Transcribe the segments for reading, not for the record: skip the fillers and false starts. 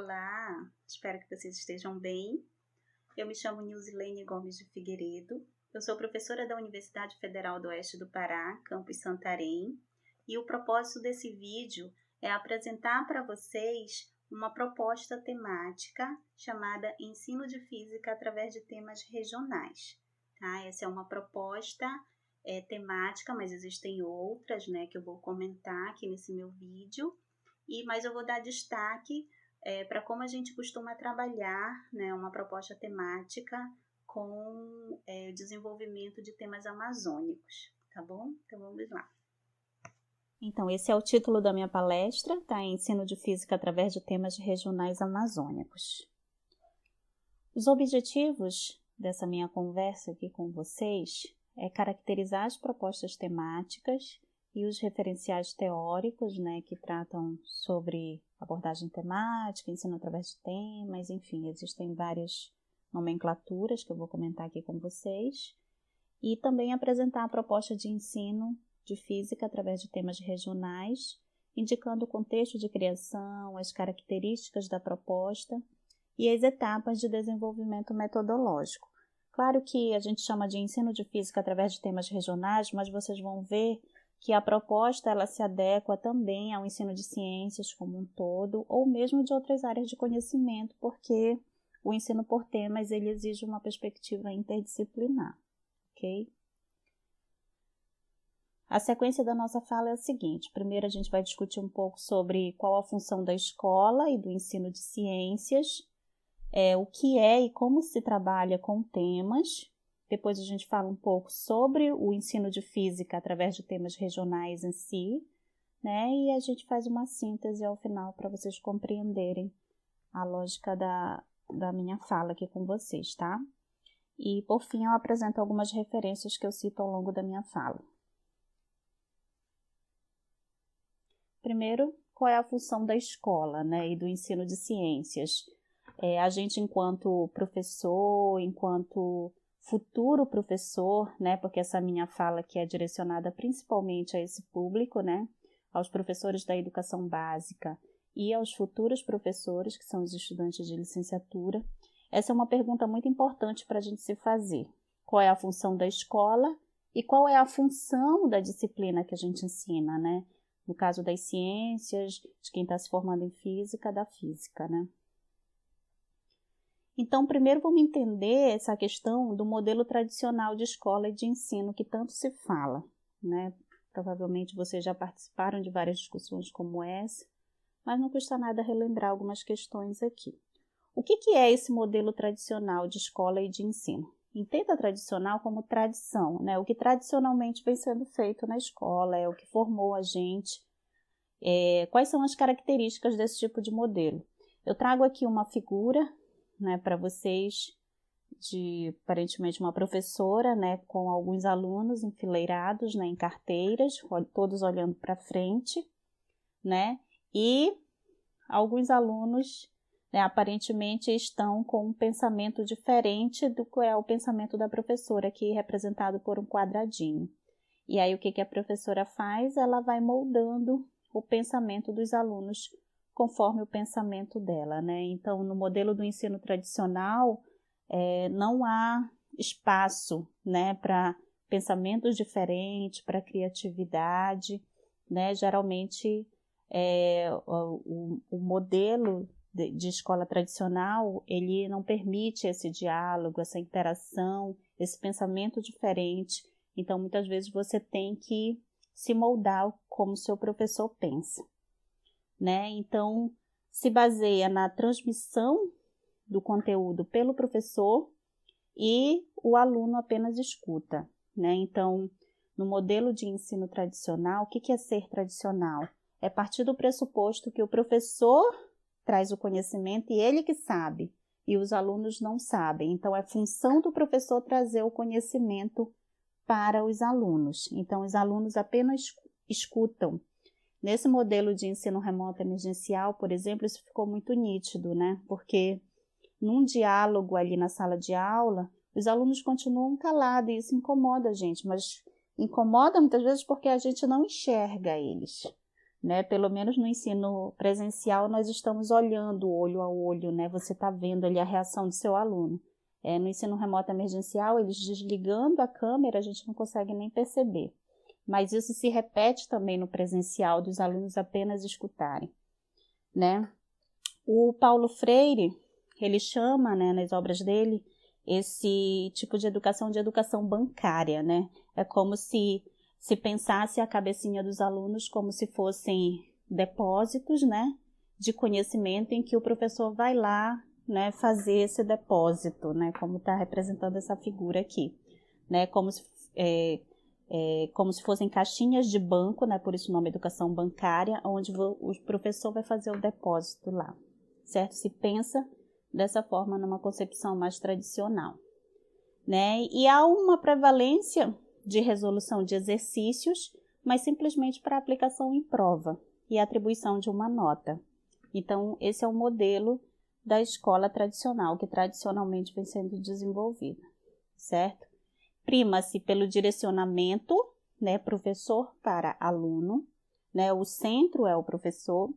Olá, espero que vocês estejam bem. Eu me chamo Nilzilene Gomes de Figueiredo, eu sou professora da Universidade Federal do Oeste do Pará, campus Santarém, e o propósito desse vídeo é apresentar para vocês uma proposta temática chamada Ensino de Física através de temas regionais. Tá? Essa é uma proposta temática, mas existem outras, né, que eu vou comentar aqui nesse meu vídeo, mas eu vou dar destaque para como a gente costuma trabalhar, né, uma proposta temática com o desenvolvimento de temas amazônicos, tá bom? Então vamos lá. Então, esse é o título da minha palestra, tá? Ensino de Física através de temas regionais amazônicos. Os objetivos dessa minha conversa aqui com vocês é caracterizar as propostas temáticas e os referenciais teóricos, né, que tratam sobre abordagem temática, ensino através de temas, enfim, existem várias nomenclaturas que eu vou comentar aqui com vocês, e também apresentar a proposta de ensino de física através de temas regionais, indicando o contexto de criação, as características da proposta e as etapas de desenvolvimento metodológico. Claro que a gente chama de ensino de física através de temas regionais, mas vocês vão ver que a proposta ela se adequa também ao ensino de ciências como um todo, ou mesmo de outras áreas de conhecimento, porque o ensino por temas ele exige uma perspectiva interdisciplinar, ok? A sequência da nossa fala é a seguinte: primeiro a gente vai discutir um pouco sobre qual a função da escola e do ensino de ciências, o que é e como se trabalha com temas. Depois a gente fala um pouco sobre o ensino de física através de temas regionais em si, né? E a gente faz uma síntese ao final para vocês compreenderem a lógica da minha fala aqui com vocês, tá? E por fim eu apresento algumas referências que eu cito ao longo da minha fala. Primeiro, qual é a função da escola, né? E do ensino de ciências? A gente enquanto professor, enquanto futuro professor, né, porque essa minha fala aqui é direcionada principalmente a esse público, né, aos professores da educação básica e aos futuros professores, que são os estudantes de licenciatura. Essa é uma pergunta muito importante para a gente se fazer. Qual é a função da escola e qual é a função da disciplina que a gente ensina, né? No caso das ciências, de quem está se formando em física, da física, né? Então, primeiro vamos entender essa questão do modelo tradicional de escola e de ensino que tanto se fala, né? Provavelmente vocês já participaram de várias discussões como essa, mas não custa nada relembrar algumas questões aqui. O que é esse modelo tradicional de escola e de ensino? Entenda tradicional como tradição, né? O que tradicionalmente vem sendo feito na escola, é o que formou a gente. Quais são as características desse tipo de modelo? Eu trago aqui uma figura, né, para vocês, de aparentemente uma professora, né, com alguns alunos enfileirados, né, em carteiras, todos olhando para frente, né, e alguns alunos, né, aparentemente estão com um pensamento diferente do que é o pensamento da professora, aqui representado por um quadradinho. E aí o que a professora faz? Ela vai moldando o pensamento dos alunos conforme o pensamento dela, né? Então, no modelo do ensino tradicional, não há espaço, né, para pensamentos diferentes, para criatividade, né? Geralmente, o modelo de escola tradicional, ele não permite esse diálogo, essa interação, esse pensamento diferente. Então, muitas vezes você tem que se moldar como o seu professor pensa, né? Então, se baseia na transmissão do conteúdo pelo professor e o aluno apenas escuta, né? Então, no modelo de ensino tradicional, o que é ser tradicional? É partir do pressuposto que o professor traz o conhecimento e ele que sabe, e os alunos não sabem. Então, é função do professor trazer o conhecimento para os alunos. Então, os alunos apenas escutam. Nesse modelo de ensino remoto emergencial, por exemplo, isso ficou muito nítido, né? Porque num diálogo ali na sala de aula, os alunos continuam calados e isso incomoda a gente, mas incomoda muitas vezes porque a gente não enxerga eles, né? Pelo menos no ensino presencial, nós estamos olhando olho a olho, né? Você está vendo ali a reação do seu aluno. No ensino remoto emergencial, eles desligando a câmera, a gente não consegue nem perceber. Mas isso se repete também no presencial, dos alunos apenas escutarem, né? O Paulo Freire, ele chama, né, nas obras dele, esse tipo de educação bancária, né? É como se pensasse a cabecinha dos alunos como se fossem depósitos, né, de conhecimento em que o professor vai lá, né, fazer esse depósito, né, como está representando essa figura aqui, né, como se fossem caixinhas de banco, né, por isso o nome educação bancária, onde o professor vai fazer o depósito lá, certo? Se pensa dessa forma numa concepção mais tradicional, né? E há uma prevalência de resolução de exercícios, mas simplesmente para aplicação em prova e atribuição de uma nota. Então, esse é o modelo da escola tradicional, que tradicionalmente vem sendo desenvolvida, certo? Prima-se pelo direcionamento, né, professor para aluno, né, o centro é o professor,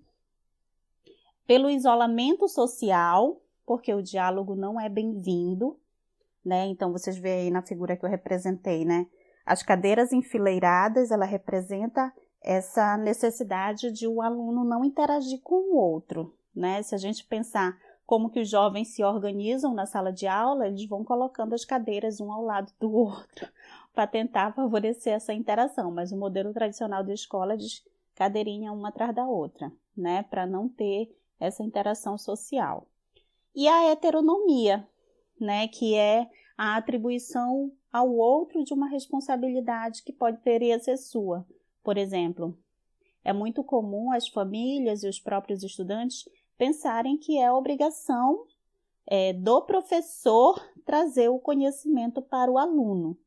pelo isolamento social, porque o diálogo não é bem-vindo, né? Então, vocês veem aí na figura que eu representei, né? As cadeiras enfileiradas, ela representa essa necessidade de o aluno não interagir com o outro, né? Se a gente pensar como que os jovens se organizam na sala de aula, eles vão colocando as cadeiras um ao lado do outro para tentar favorecer essa interação, mas o modelo tradicional da escola diz cadeirinha uma atrás da outra, né? Para não ter essa interação social. E a heteronomia, né? Que é a atribuição ao outro de uma responsabilidade que poderia ser sua. Por exemplo, é muito comum as famílias e os próprios estudantes pensarem que é obrigação do professor trazer o conhecimento para o aluno.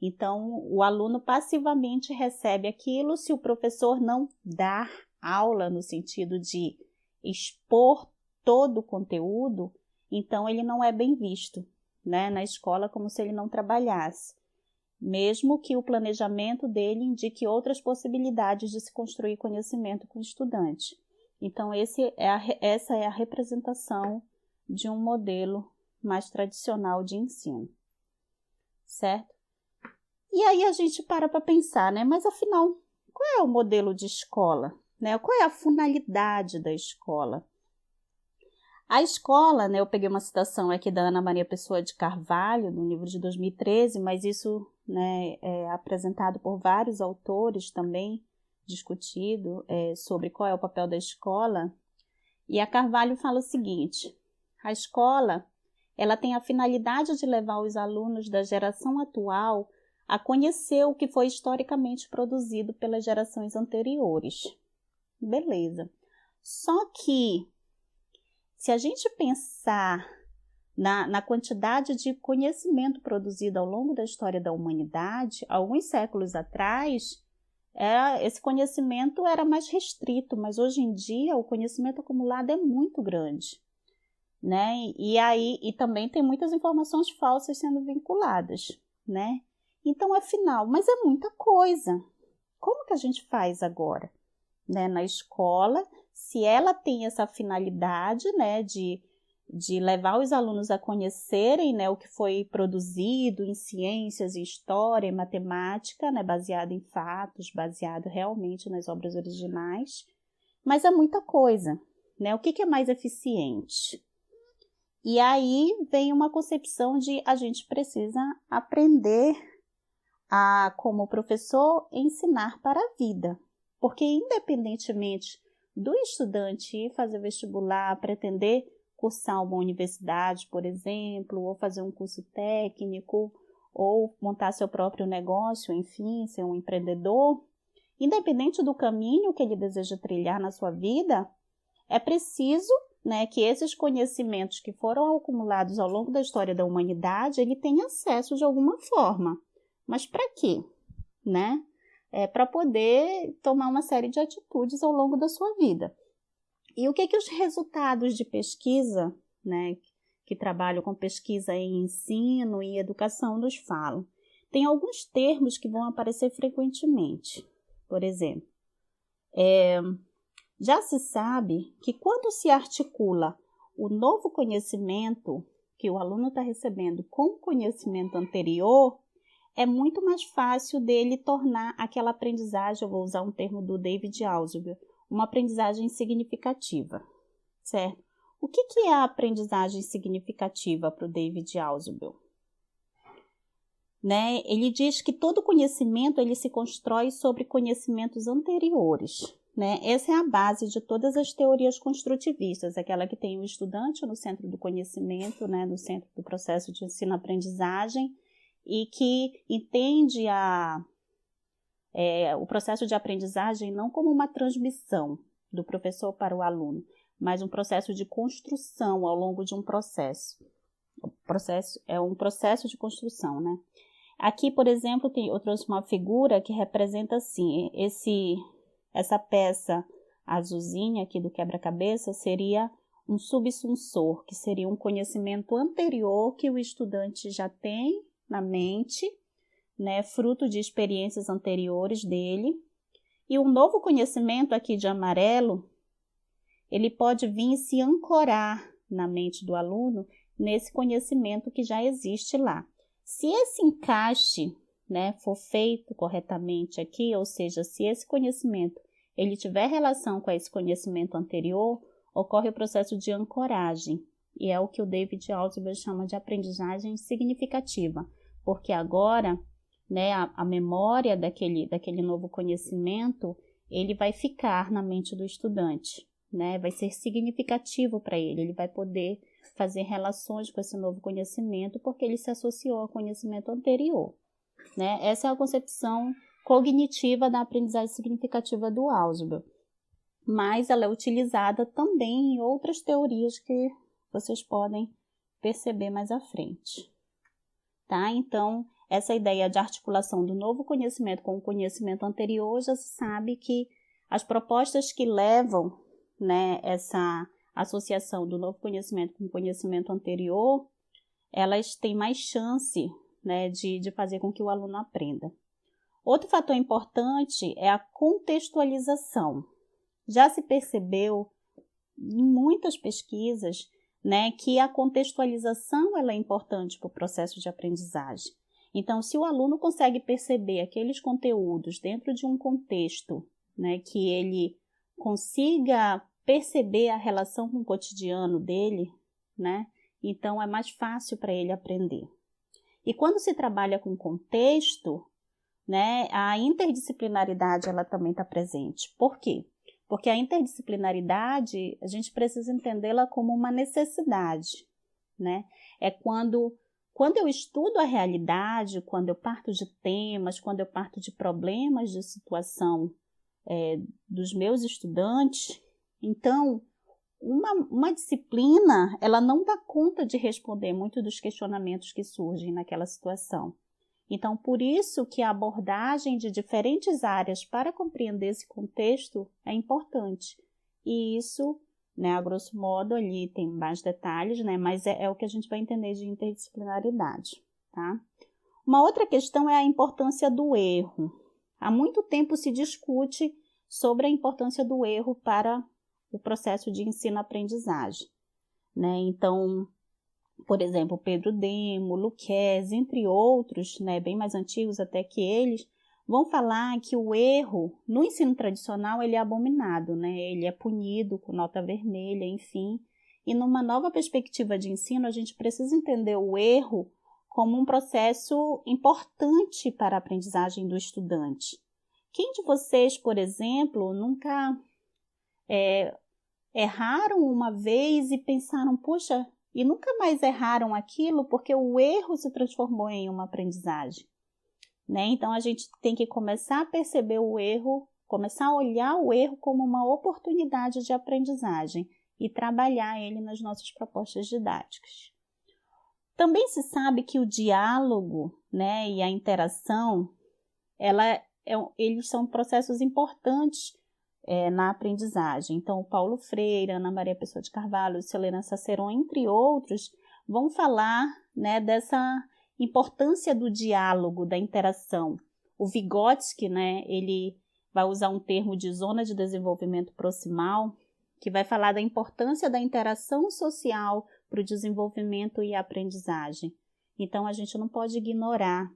Então, o aluno passivamente recebe aquilo se o professor não dar aula no sentido de expor todo o conteúdo, então ele não é bem visto, né, na escola, como se ele não trabalhasse, mesmo que o planejamento dele indique outras possibilidades de se construir conhecimento com o estudante. Então, essa é a representação de um modelo mais tradicional de ensino, certo? E aí a gente para pensar, né? Mas afinal, qual é o modelo de escola? Né? Qual é a finalidade da escola? A escola, né, eu peguei uma citação aqui da Ana Maria Pessoa de Carvalho, no livro de 2013, mas isso, né, é apresentado por vários autores também, discutido sobre qual é o papel da escola. E a Carvalho fala o seguinte: a escola, ela tem a finalidade de levar os alunos da geração atual a conhecer o que foi historicamente produzido pelas gerações anteriores. Beleza. Só que, se a gente pensar na quantidade de conhecimento produzido ao longo da história da humanidade, alguns séculos atrás, esse conhecimento era mais restrito, mas hoje em dia o conhecimento acumulado é muito grande, né? E também tem muitas informações falsas sendo vinculadas, né? Então, afinal, mas é muita coisa. Como que a gente faz agora, né, na escola, se ela tem essa finalidade, né, de levar os alunos a conhecerem, né, o que foi produzido em ciências, em história, em matemática, né, baseado em fatos, baseado realmente nas obras originais, mas é muita coisa, né? O que é mais eficiente? E aí vem uma concepção de a gente precisa aprender a, como professor, ensinar para a vida, porque independentemente do estudante ir fazer vestibular, pretender cursar uma universidade, por exemplo, ou fazer um curso técnico, ou montar seu próprio negócio, enfim, ser um empreendedor, independente do caminho que ele deseja trilhar na sua vida, é preciso, né, que esses conhecimentos que foram acumulados ao longo da história da humanidade, ele tenha acesso de alguma forma. Mas para quê? Né? Para poder tomar uma série de atitudes ao longo da sua vida. E o que os resultados de pesquisa, né, que trabalham com pesquisa em ensino e educação nos falam? Tem alguns termos que vão aparecer frequentemente. Por exemplo, Já se sabe que quando se articula o novo conhecimento que o aluno está recebendo com o conhecimento anterior, é muito mais fácil dele tornar aquela aprendizagem, eu vou usar um termo do David Ausubel, uma aprendizagem significativa, certo? O que é a aprendizagem significativa para o David Ausubel? Né? Ele diz que todo conhecimento ele se constrói sobre conhecimentos anteriores. Né? Essa é a base de todas as teorias construtivistas, aquela que tem o estudante no centro do conhecimento, né? No centro do processo de ensino-aprendizagem, e que entende o processo de aprendizagem não como uma transmissão do professor para o aluno, mas um processo de construção ao longo de um processo. O processo é um processo de construção, né? Aqui, por exemplo, eu trouxe uma figura que representa assim, essa peça azulzinha aqui do quebra-cabeça seria um subsunsor, que seria um conhecimento anterior que o estudante já tem na mente, né, fruto de experiências anteriores dele. E um novo conhecimento aqui de amarelo, ele pode vir e se ancorar na mente do aluno nesse conhecimento que já existe lá. Se esse encaixe, né, for feito corretamente aqui, ou seja, se esse conhecimento ele tiver relação com esse conhecimento anterior, ocorre o processo de ancoragem, e é o que o David Ausubel chama de aprendizagem significativa, porque agora, né, a memória daquele novo conhecimento, ele vai ficar na mente do estudante, né, vai ser significativo para ele vai poder fazer relações com esse novo conhecimento, porque ele se associou ao conhecimento anterior. Né? Essa é a concepção cognitiva da aprendizagem significativa do Ausubel, mas ela é utilizada também em outras teorias que vocês podem perceber mais à frente. Tá? Então, essa ideia de articulação do novo conhecimento com o conhecimento anterior, já se sabe que as propostas que levam, né, essa associação do novo conhecimento com o conhecimento anterior, elas têm mais chance, né, de fazer com que o aluno aprenda. Outro fator importante é a contextualização. Já se percebeu em muitas pesquisas, né, que a contextualização ela é importante para o processo de aprendizagem. Então, se o aluno consegue perceber aqueles conteúdos dentro de um contexto, né, que ele consiga perceber a relação com o cotidiano dele, né, então é mais fácil para ele aprender. E quando se trabalha com contexto, né, a interdisciplinaridade ela também está presente. Por quê? Porque a interdisciplinaridade, a gente precisa entendê-la como uma necessidade, né? É quando eu estudo a realidade, quando eu parto de temas, quando eu parto de problemas de situação dos meus estudantes, então, uma disciplina, ela não dá conta de responder muitos dos questionamentos que surgem naquela situação. Então, por isso que a abordagem de diferentes áreas para compreender esse contexto é importante. E isso, né, a grosso modo, ali tem mais detalhes, né, mas é o que a gente vai entender de interdisciplinaridade. Tá? Uma outra questão é a importância do erro. Há muito tempo se discute sobre a importância do erro para o processo de ensino-aprendizagem. Né? Então, por exemplo, Pedro Demo, Luquez, entre outros, né, bem mais antigos até que eles, vão falar que o erro no ensino tradicional ele é abominado, né? Ele é punido com nota vermelha, enfim. E numa nova perspectiva de ensino, a gente precisa entender o erro como um processo importante para a aprendizagem do estudante. Quem de vocês, por exemplo, nunca erraram uma vez e pensaram, poxa, e nunca mais erraram aquilo porque o erro se transformou em uma aprendizagem, né? Então, a gente tem que começar a perceber o erro, começar a olhar o erro como uma oportunidade de aprendizagem e trabalhar ele nas nossas propostas didáticas. Também se sabe que o diálogo, né, e a interação, eles são processos importantes na aprendizagem. Então, o Paulo Freire, Ana Maria Pessoa de Carvalho, Celena Saceron, entre outros, vão falar, né, dessa importância do diálogo, da interação. O Vygotsky, né, ele vai usar um termo de zona de desenvolvimento proximal, que vai falar da importância da interação social para o desenvolvimento e a aprendizagem. Então, a gente não pode ignorar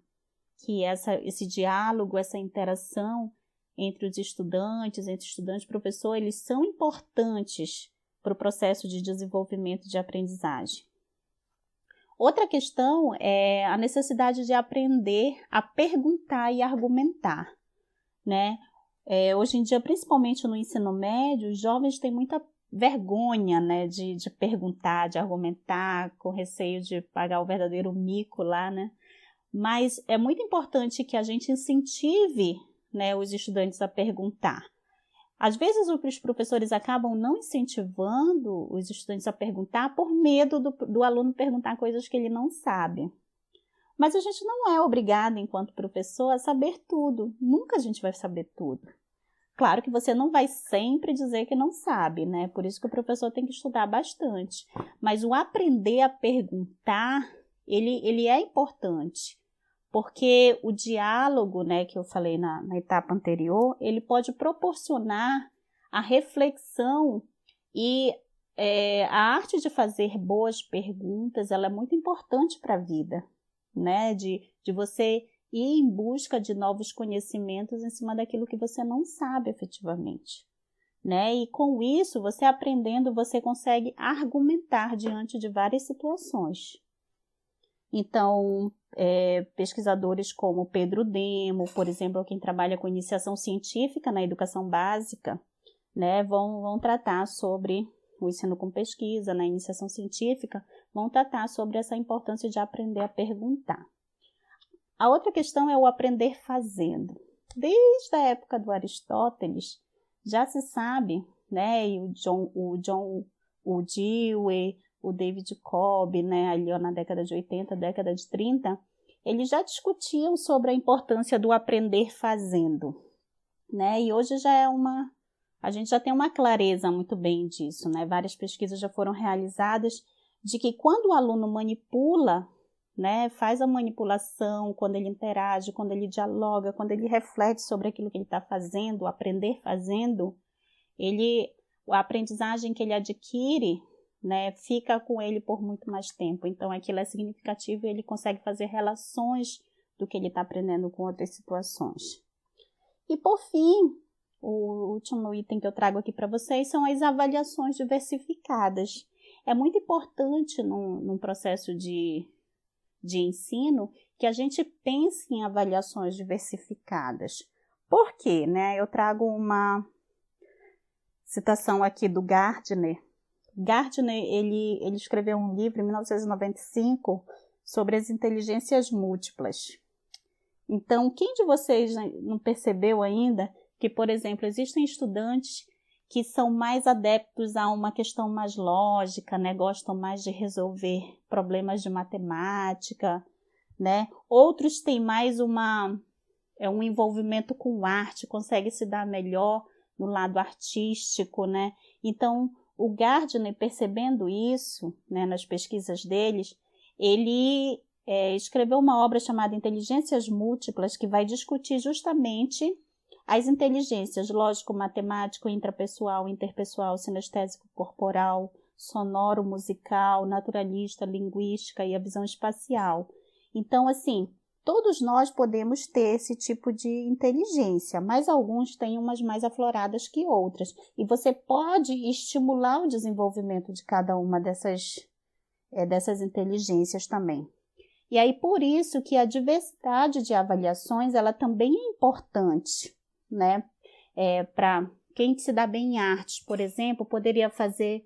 que esse diálogo, essa interação entre os estudantes, entre estudante e professor, eles são importantes para o processo de desenvolvimento de aprendizagem. Outra questão é a necessidade de aprender a perguntar e argumentar, né? Hoje em dia, principalmente no ensino médio, os jovens têm muita vergonha, né, de perguntar, de argumentar, com receio de pagar o verdadeiro mico lá, né? Mas é muito importante que a gente incentive, né, os estudantes a perguntar. Às vezes os professores acabam não incentivando os estudantes a perguntar por medo do aluno perguntar coisas que ele não sabe. Mas a gente não é obrigado, enquanto professor, a saber tudo. Nunca a gente vai saber tudo. Claro que você não vai sempre dizer que não sabe, né? Por isso que o professor tem que estudar bastante. Mas o aprender a perguntar, ele é importante. Porque o diálogo, né, que eu falei na etapa anterior, ele pode proporcionar a reflexão e a arte de fazer boas perguntas, ela é muito importante para a vida, né, de você ir em busca de novos conhecimentos em cima daquilo que você não sabe efetivamente, né, e com isso, você aprendendo, você consegue argumentar diante de várias situações. Então, pesquisadores como Pedro Demo, por exemplo, quem trabalha com iniciação científica na educação básica, né, vão tratar sobre o ensino com pesquisa, na iniciação científica, vão tratar sobre essa importância de aprender a perguntar. A outra questão é o aprender fazendo. Desde a época do Aristóteles, já se sabe, né, e o Dewey, o David Cobb, né, ali na década de 80, década de 30, eles já discutiam sobre a importância do aprender fazendo, né, e hoje a gente já tem uma clareza muito bem disso, né, várias pesquisas já foram realizadas de que quando o aluno manipula, né, faz a manipulação, quando ele interage, quando ele dialoga, quando ele reflete sobre aquilo que ele está fazendo, o aprender fazendo, a aprendizagem que ele adquire, né, fica com ele por muito mais tempo. Então, aquilo é significativo e ele consegue fazer relações do que ele está aprendendo com outras situações. E, por fim, o último item que eu trago aqui para vocês são as avaliações diversificadas. É muito importante num processo de ensino que a gente pense em avaliações diversificadas. Por quê? Né? Eu trago uma citação aqui do Gardner. Gardner, ele escreveu um livro em 1995 sobre as inteligências múltiplas. Então, quem de vocês não percebeu ainda que, por exemplo, existem estudantes que são mais adeptos a uma questão mais lógica, né? Gostam mais de resolver problemas de matemática, né? Outros têm mais um envolvimento com arte, conseguem se dar melhor no lado artístico, né? Então, o Gardner, percebendo isso, né, nas pesquisas deles, ele escreveu uma obra chamada Inteligências Múltiplas, que vai discutir justamente as inteligências lógico-matemático, intrapessoal, interpessoal, sinestésico-corporal, sonoro-musical, naturalista, linguística e a visão espacial. Então, assim, todos nós podemos ter esse tipo de inteligência, mas alguns têm umas mais afloradas que outras. E você pode estimular o desenvolvimento de cada uma dessas inteligências também. E aí, por isso que a diversidade de avaliações, ela também é importante, né? Para quem se dá bem em artes, por exemplo, poderia fazer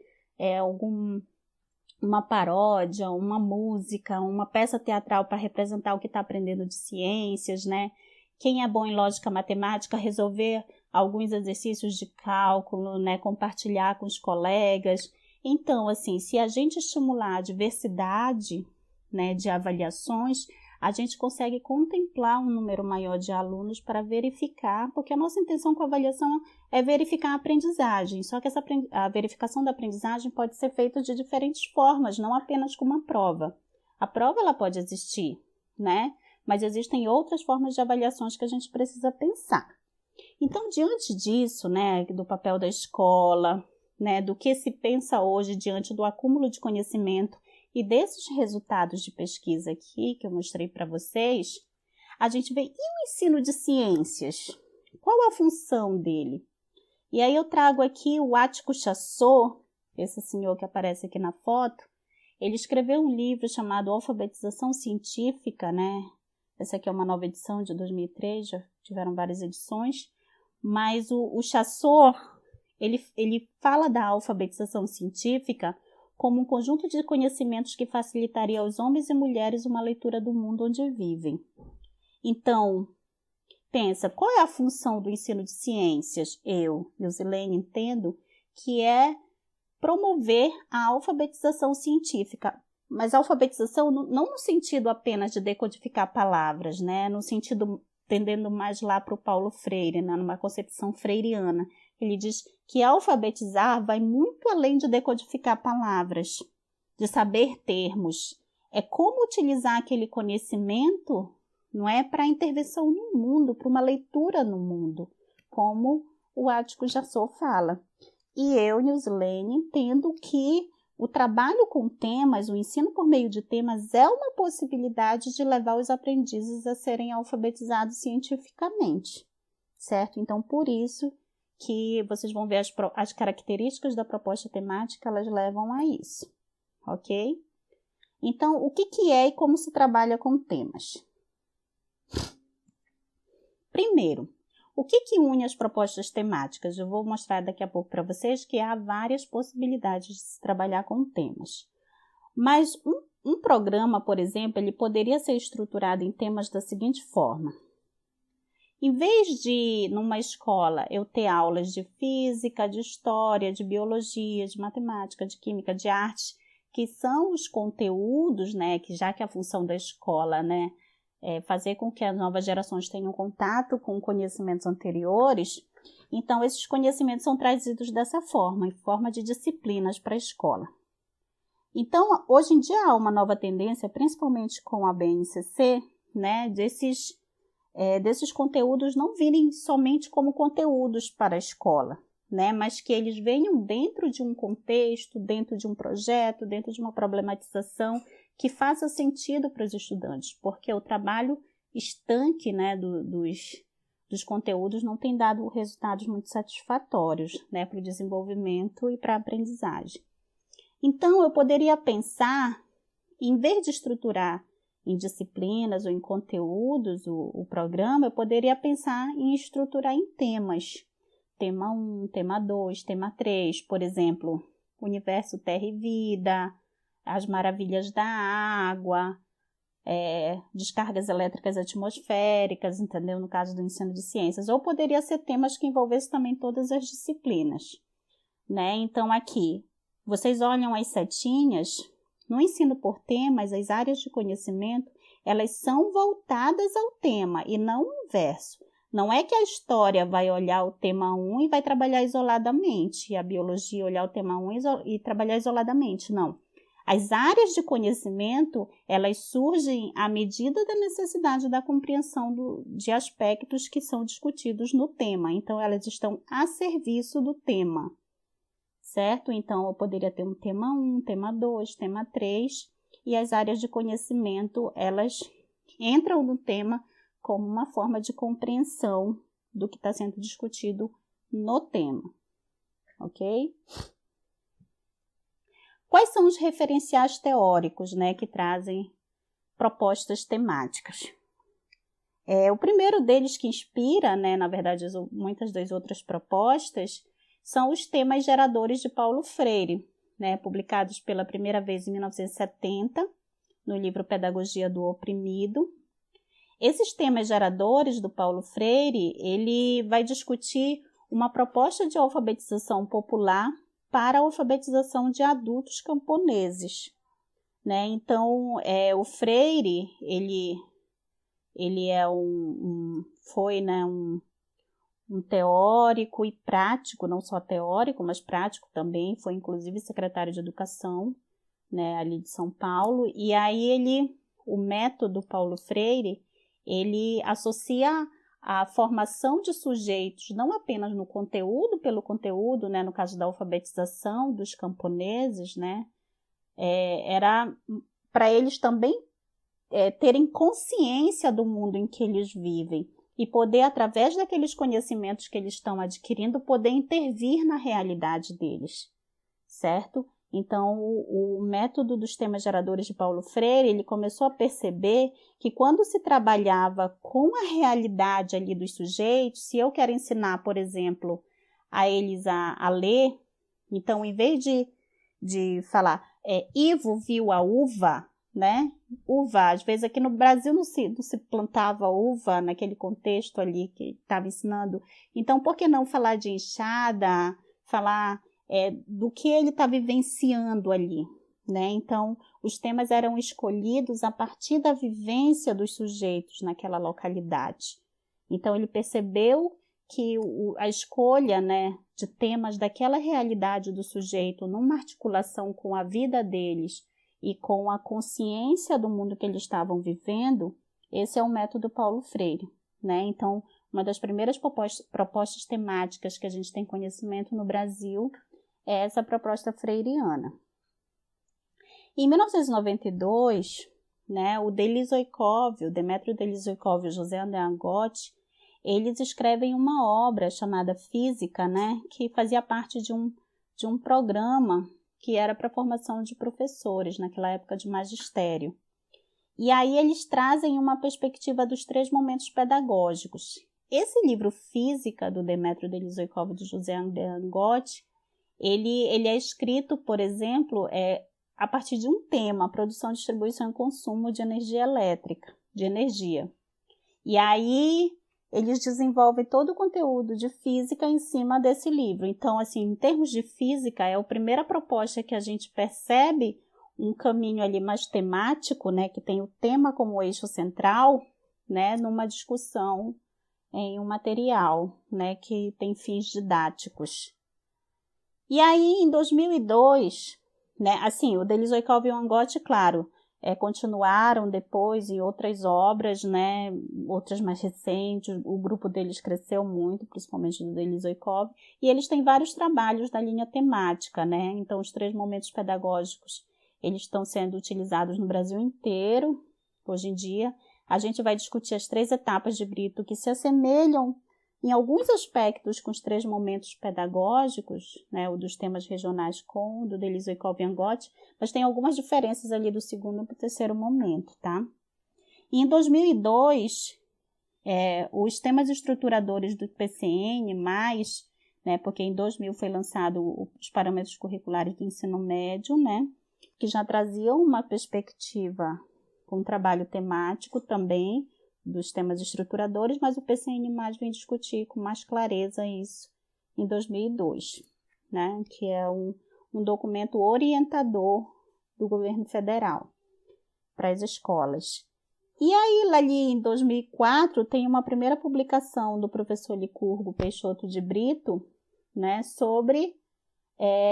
uma paródia, uma música, uma peça teatral para representar o que está aprendendo de ciências, né? Quem é bom em lógica matemática, resolver alguns exercícios de cálculo, né? Compartilhar com os colegas. Então, assim, se a gente estimular a diversidade, né, de avaliações, a gente consegue contemplar um número maior de alunos para verificar, porque a nossa intenção com a avaliação é verificar a aprendizagem, só que a verificação da aprendizagem pode ser feita de diferentes formas, não apenas com uma prova. A prova ela pode existir, né? Mas existem outras formas de avaliações que a gente precisa pensar. Então, diante disso, né, do papel da escola, né, do que se pensa hoje diante do acúmulo de conhecimento e desses resultados de pesquisa aqui que eu mostrei para vocês, a gente vê, e o ensino de ciências? Qual a função dele? E aí eu trago aqui o Ático Chassot, esse senhor que aparece aqui na foto. Ele escreveu um livro chamado Alfabetização Científica, né? Essa aqui é uma nova edição de 2003, já tiveram várias edições. Mas o Chassot, ele fala da alfabetização científica como um conjunto de conhecimentos que facilitaria aos homens e mulheres uma leitura do mundo onde vivem. Então, pensa, qual é a função do ensino de ciências? Eu, Nilzilene, entendo que é promover a alfabetização científica, mas a alfabetização não no sentido apenas de decodificar palavras, né? No sentido tendendo mais lá para o Paulo Freire, né? Numa concepção freiriana. Ele diz que alfabetizar vai muito além de decodificar palavras, de saber termos. É como utilizar aquele conhecimento, não é, para a intervenção no mundo, para uma leitura no mundo, como o Ático Chassot fala. E eu, Nilzilene, entendo que o trabalho com temas, o ensino por meio de temas, é uma possibilidade de levar os aprendizes a serem alfabetizados cientificamente, certo? Então, por isso que vocês vão ver as características da proposta temática, elas levam a isso, ok? Então, o que é e como se trabalha com temas? Primeiro, o que une as propostas temáticas? Eu vou mostrar daqui a pouco para vocês que há várias possibilidades de se trabalhar com temas. Mas um programa, por exemplo, ele poderia ser estruturado em temas da seguinte forma. Em vez de, numa escola, eu ter aulas de física, de história, de biologia, de matemática, de química, de arte, que são os conteúdos, né, que já que a função da escola, né, fazer com que as novas gerações tenham contato com conhecimentos anteriores, então esses conhecimentos são trazidos dessa forma, em forma de disciplinas para a escola. Então, hoje em dia há uma nova tendência, principalmente com a BNCC, né, desses conteúdos não virem somente como conteúdos para a escola, né, mas que eles venham dentro de um contexto, dentro de um projeto, dentro de uma problematização que faça sentido para os estudantes, porque o trabalho estanque, né, dos conteúdos não tem dado resultados muito satisfatórios, né, para o desenvolvimento e para a aprendizagem. Então, eu poderia pensar, em vez de estruturar em disciplinas ou em conteúdos o programa, eu poderia pensar em estruturar em temas. Tema 1, tema 2, tema 3, por exemplo, Universo, Terra e Vida, as maravilhas da água, descargas elétricas atmosféricas, entendeu? No caso do ensino de ciências. Ou poderia ser temas que envolvessem também todas as disciplinas, né? Então, aqui, vocês olham as setinhas, no ensino por temas, as áreas de conhecimento, elas são voltadas ao tema e não o inverso. Não é que a história vai olhar o tema 1 e vai trabalhar isoladamente, e a biologia olhar o tema 1 e trabalhar isoladamente, não. As áreas de conhecimento, elas surgem à medida da necessidade da compreensão de aspectos que são discutidos no tema. Então, elas estão a serviço do tema, certo? Então, eu poderia ter um tema 1, tema 2, tema 3, e as áreas de conhecimento, elas entram no tema como uma forma de compreensão do que está sendo discutido no tema, ok? Quais são os referenciais teóricos, né, que trazem propostas temáticas? O primeiro deles que inspira, né, na verdade, muitas das outras propostas, são os temas geradores de Paulo Freire, né, publicados pela primeira vez em 1970, no livro Pedagogia do Oprimido. Esses temas geradores do Paulo Freire, ele vai discutir uma proposta de alfabetização popular para a alfabetização de adultos camponeses, né? Então, o Freire, ele foi, né, um teórico e prático, não só teórico, mas prático também, foi inclusive secretário de Educação, né, ali de São Paulo, e aí o método Paulo Freire, ele associa a formação de sujeitos, não apenas no conteúdo, pelo conteúdo, né, no caso da alfabetização dos camponeses, né, era para eles também terem consciência do mundo em que eles vivem e poder, através daqueles conhecimentos que eles estão adquirindo, poder intervir na realidade deles, certo? Então, o método dos temas geradores de Paulo Freire, ele começou a perceber que quando se trabalhava com a realidade ali dos sujeitos, se eu quero ensinar, por exemplo, a eles a ler, então, em vez de falar, Ivo viu a uva, né? Uva, às vezes aqui no Brasil não se plantava uva naquele contexto ali que estava ensinando. Então, por que não falar de enxada, falar do que ele está vivenciando ali, né? Então, os temas eram escolhidos a partir da vivência dos sujeitos naquela localidade. Então, ele percebeu que a escolha, né, de temas daquela realidade do sujeito, numa articulação com a vida deles e com a consciência do mundo que eles estavam vivendo, esse é o método Paulo Freire, né? Então, uma das primeiras propostas temáticas que a gente tem conhecimento no Brasil é essa proposta freiriana. Em 1992, né, o Demétrio Delizoikov e o José André Angotti, eles escrevem uma obra chamada Física, né, que fazia parte de um programa que era para a formação de professores, naquela época de magistério. E aí eles trazem uma perspectiva dos 3 momentos pedagógicos. Esse livro Física, do Demétrio Delizoikov e do José André Angotti, ele é escrito, por exemplo, a partir de um tema, produção, distribuição e consumo de energia elétrica, de energia. E aí eles desenvolvem todo o conteúdo de física em cima desse livro. Então, assim, em termos de física, é a primeira proposta que a gente percebe um caminho ali mais temático, né, que tem o tema como eixo central, né, numa discussão em um material, né, que tem fins didáticos. E aí, em 2002, né, assim, o Delizoikov e o Angotti, claro, continuaram depois em outras obras, né, outras mais recentes, o grupo deles cresceu muito, principalmente do Delizoikov, e eles têm vários trabalhos da linha temática, né, então os 3 momentos pedagógicos, eles estão sendo utilizados no Brasil inteiro, hoje em dia. A gente vai discutir as 3 etapas de Brito que se assemelham em alguns aspectos com os 3 momentos pedagógicos, né, o dos temas regionais com o do Delizoikov e Angotti, mas tem algumas diferenças ali do 2º para o 3º momento, tá? E em 2002, os temas estruturadores do PCN+, né, porque em 2000 foi lançado os parâmetros curriculares do ensino médio, né, que já traziam uma perspectiva com trabalho temático também, dos temas estruturadores, mas o PCN+, vem discutir com mais clareza isso em 2002, né, que é um documento orientador do governo federal para as escolas. E aí, ali em 2004, tem uma primeira publicação do professor Licurgo Peixoto de Brito, né, sobre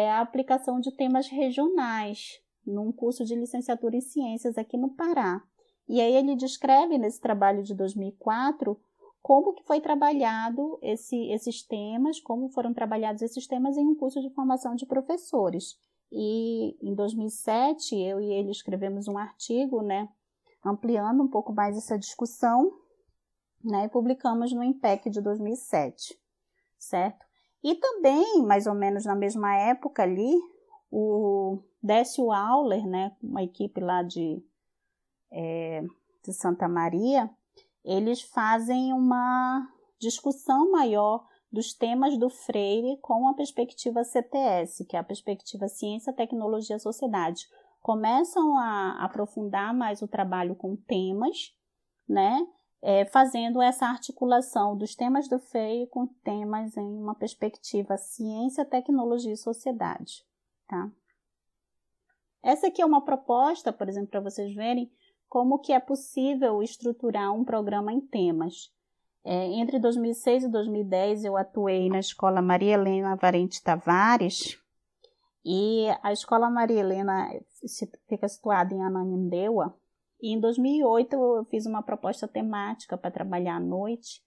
a aplicação de temas regionais num curso de licenciatura em ciências aqui no Pará. E aí ele descreve nesse trabalho de 2004 como que foi trabalhado esses temas, como foram trabalhados esses temas em um curso de formação de professores. E em 2007, eu e ele escrevemos um artigo, né, ampliando um pouco mais essa discussão, né, e publicamos no IMPEC de 2007, certo? E também, mais ou menos na mesma época ali, o Décio Auler, né, uma equipe lá de Santa Maria, eles fazem uma discussão maior dos temas do Freire com a perspectiva CTS, que é a perspectiva Ciência, Tecnologia, Sociedade. Começam a aprofundar mais o trabalho com temas, né, fazendo essa articulação dos temas do Freire com temas em uma perspectiva Ciência, Tecnologia e Sociedade. Tá? Essa aqui é uma proposta, por exemplo, para vocês verem como que é possível estruturar um programa em temas. Entre 2006 e 2010, eu atuei na Escola Maria Helena Varente Tavares, e a Escola Maria Helena fica situada em Ananindeua, e em 2008 eu fiz uma proposta temática para trabalhar à noite,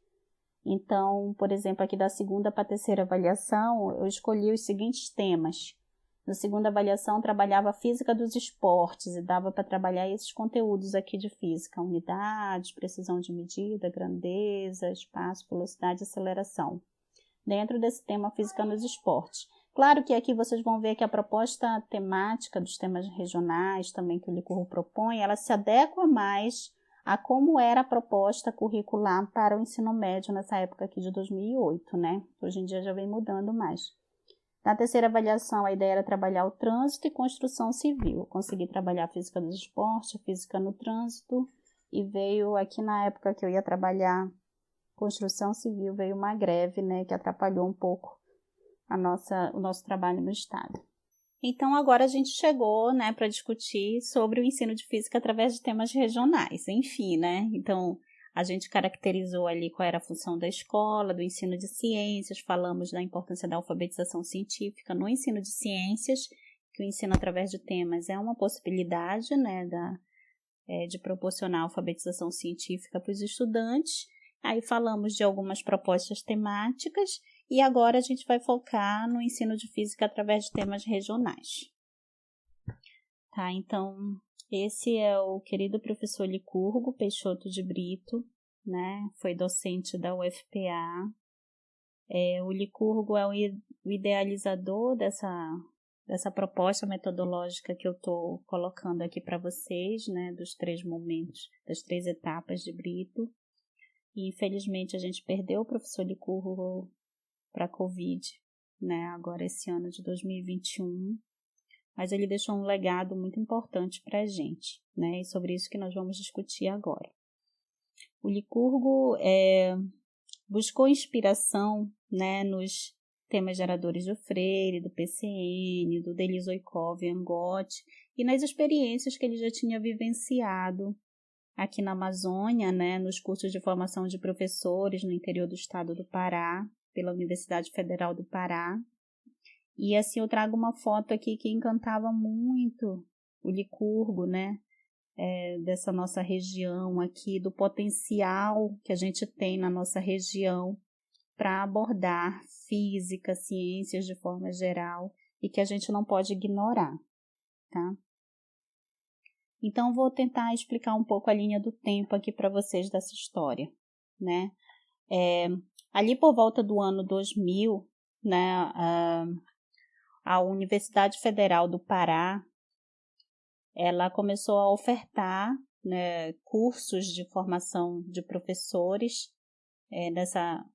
Então, por exemplo, aqui da segunda para a terceira avaliação, eu escolhi os seguintes temas. Na segunda avaliação, trabalhava a física dos esportes e dava para trabalhar esses conteúdos aqui de física: unidades, precisão de medida, grandeza, espaço, velocidade e aceleração. Dentro desse tema física nos esportes. Claro que aqui vocês vão ver que a proposta temática dos temas regionais também que o Licurgo propõe, ela se adequa mais a como era a proposta curricular para o ensino médio nessa época aqui de 2008, né? Hoje em dia já vem mudando mais. Na terceira avaliação, a ideia era trabalhar o trânsito e construção civil. Eu consegui trabalhar a física dos esportes, a física no trânsito, e veio aqui na época que eu ia trabalhar construção civil, veio uma greve, né, que atrapalhou um pouco o nosso trabalho no estado. Então, agora a gente chegou, né, para discutir sobre o ensino de física através de temas regionais, enfim, né? Então, a gente caracterizou ali qual era a função da escola, do ensino de ciências, falamos da importância da alfabetização científica no ensino de ciências, que o ensino através de temas é uma possibilidade, né, de proporcionar alfabetização científica para os estudantes. Aí falamos de algumas propostas temáticas e agora a gente vai focar no ensino de física através de temas regionais. Tá, então esse é o querido professor Licurgo Peixoto de Brito, né? Foi docente da UFPA. O Licurgo é o idealizador dessa proposta metodológica que eu estou colocando aqui para vocês, né? Dos 3 momentos, das 3 etapas de Brito. E infelizmente a gente perdeu o professor Licurgo para a Covid, né? Agora esse ano de 2021. Mas ele deixou um legado muito importante para a gente, né? E sobre isso que nós vamos discutir agora. O Licurgo buscou inspiração, né, nos temas geradores do Freire, do PCN, do Deleuze Oikov e Angotti, e nas experiências que ele já tinha vivenciado aqui na Amazônia, né, nos cursos de formação de professores no interior do estado do Pará, pela Universidade Federal do Pará. E assim eu trago uma foto aqui que encantava muito o Licurgo, né? Dessa nossa região aqui, do potencial que a gente tem na nossa região para abordar física, ciências de forma geral e que a gente não pode ignorar, tá? Então vou tentar explicar um pouco a linha do tempo aqui para vocês dessa história, né? Ali por volta do ano 2000, né? A Universidade Federal do Pará, ela começou a ofertar, né, cursos de formação de professores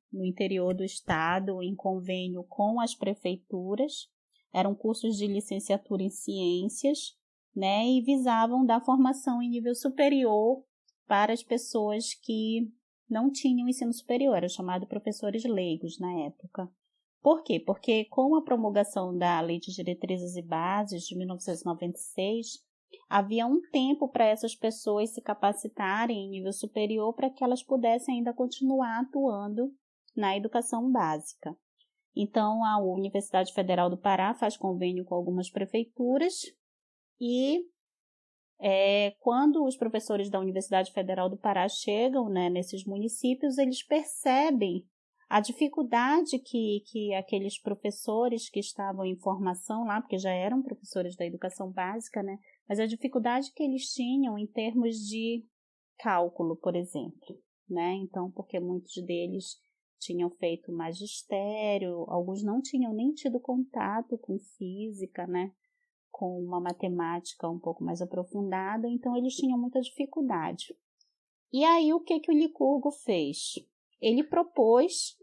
no interior do estado, em convênio com as prefeituras. Eram cursos de licenciatura em ciências, né, e visavam dar formação em nível superior para as pessoas que não tinham ensino superior, eram chamados professores leigos na época. Por quê? Porque com a promulgação da Lei de Diretrizes e Bases de 1996, havia um tempo para essas pessoas se capacitarem em nível superior para que elas pudessem ainda continuar atuando na educação básica. Então, a Universidade Federal do Pará faz convênio com algumas prefeituras e quando os professores da Universidade Federal do Pará chegam, né, nesses municípios, eles percebem a dificuldade que aqueles professores que estavam em formação lá, porque já eram professores da educação básica, né, mas a dificuldade que eles tinham em termos de cálculo, por exemplo, né, então, porque muitos deles tinham feito magistério, alguns não tinham nem tido contato com física, né, com uma matemática um pouco mais aprofundada, então eles tinham muita dificuldade. E aí o que o Licurgo fez? Ele propôs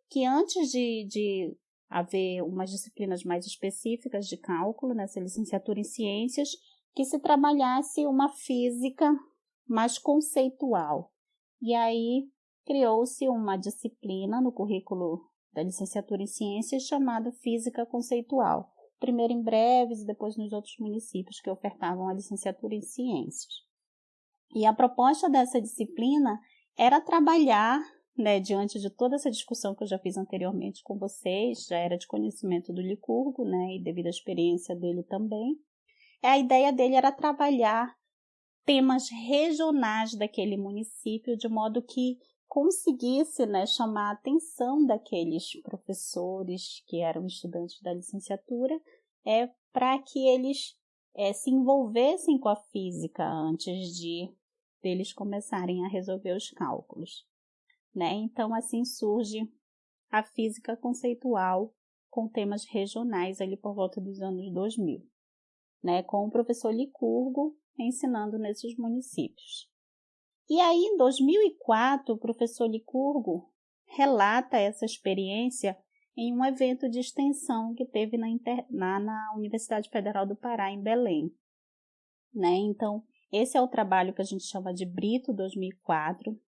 que antes de haver umas disciplinas mais específicas de cálculo, nessa licenciatura em ciências, que se trabalhasse uma física mais conceitual. E aí criou-se uma disciplina no currículo da licenciatura em ciências chamada física conceitual. Primeiro em Breves e depois nos outros municípios que ofertavam a licenciatura em ciências. E a proposta dessa disciplina era trabalhar, né, diante de toda essa discussão que eu já fiz anteriormente com vocês, já era de conhecimento do Licurgo, né, e devido à experiência dele também, a ideia dele era trabalhar temas regionais daquele município, de modo que conseguisse, né, chamar a atenção daqueles professores que eram estudantes da licenciatura, para que eles se envolvessem com a física antes deles começarem a resolver os cálculos, né? Então, assim surge a física conceitual com temas regionais ali por volta dos anos 2000, né? Com o professor Licurgo ensinando nesses municípios. E aí, em 2004, o professor Licurgo relata essa experiência em um evento de extensão que teve na Universidade Federal do Pará, em Belém, né? Então, esse é o trabalho que a gente chama de Brito 2004,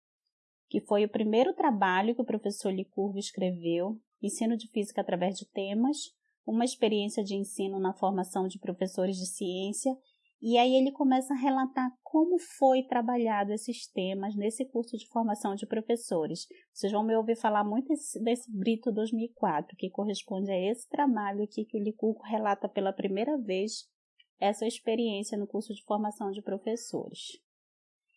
que foi o primeiro trabalho que o professor Licurgo escreveu, Ensino de Física através de temas, uma experiência de ensino na formação de professores de ciência. E aí ele começa a relatar como foi trabalhado esses temas nesse curso de formação de professores. Vocês vão me ouvir falar muito desse Brito 2004, que corresponde a esse trabalho aqui que o Licurgo relata pela primeira vez essa experiência no curso de formação de professores.